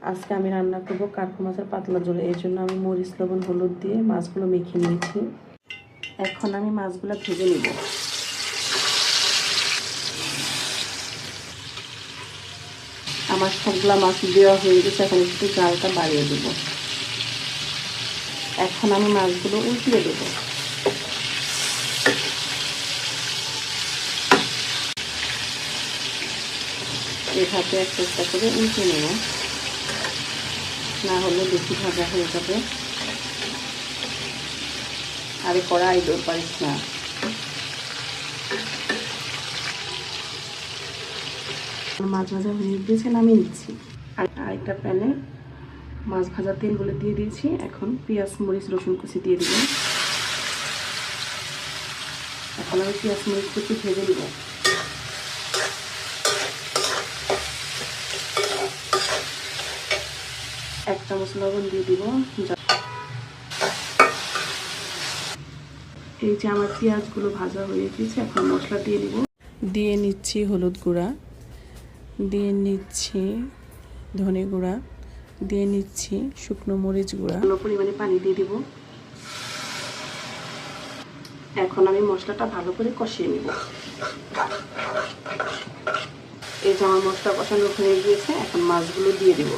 আজকে আমি রান্না করব কার্পু মাছের পাতলা ঝোল। এই জন্য আমি মরিচ, লবণ, হলুদ দিয়ে মাছগুলো মেখে নিয়েছি। এখন আমি মাছগুলো ভেজে নিব। আমার সবগুলা মাছ দেওয়া হয়ে গেছে, এখন একটু জালটা বাড়িয়ে দেব। এখন আমি মাছগুলো উল্টিয়ে দেব। এভাবে একটা একটা করে উল্টে নেব, না হলে বেশি ভাজা হয়ে যাবে। আরে কড়াই দৌড় পারিস না। মাছ ভাজা হয়ে গিয়েছে, নামিয়ে নিচ্ছি। আর আরেকটা প্যানে মাছ ভাজা তেলগুলো দিয়ে দিয়েছি। এখন পেঁয়াজ, মরিচ, রসুন কুচি দিয়ে দিব। এখন আমি পেঁয়াজ, মরিচ কুচি ভেজে দিব। এক চামচ লবণ দিয়ে দিব। এই যে আমার পেঁয়াজগুলো ভাজা হয়ে গেছে, এখন মশলা দিয়ে দিব। দিয়ে নিচ্ছি হলুদ গুঁড়া, দিয়ে নিচ্ছি ধনে গুঁড়া, দিয়ে নিচ্ছি শুকনো মরিচ গুঁড়া। পরিমাণে পানি দিয়ে দিব। এখন আমি মশলাটা ভালো করে কষিয়ে নিব। এই যে আমার মশলা কষানো হয়ে গিয়েছে, এখন মাছগুলো দিয়ে দিব।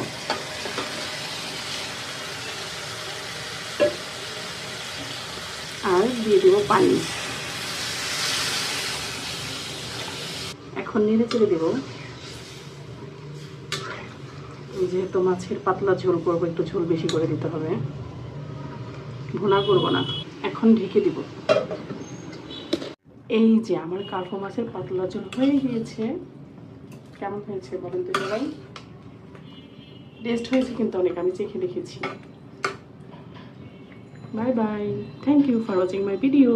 আর দিয়ে দিব পানি। এখন নেড়ে চেড়ে দেব। যেহেতু মাছের পাতলা ঝোল করবো, একটু ঝোল বেশি করে দিতে হবে, ভুনা করবো না। এখন ঢেকে দিব। এই যে আমার কার্পু মাছের পাতলা ঝোল হয়ে গিয়েছে। কেমন হয়েছে বলেন তো সবাই? টেস্ট হয়েছে কিন্তু অনেক, আমি চেখে দেখেছি। Bye bye, thank you for watching my video.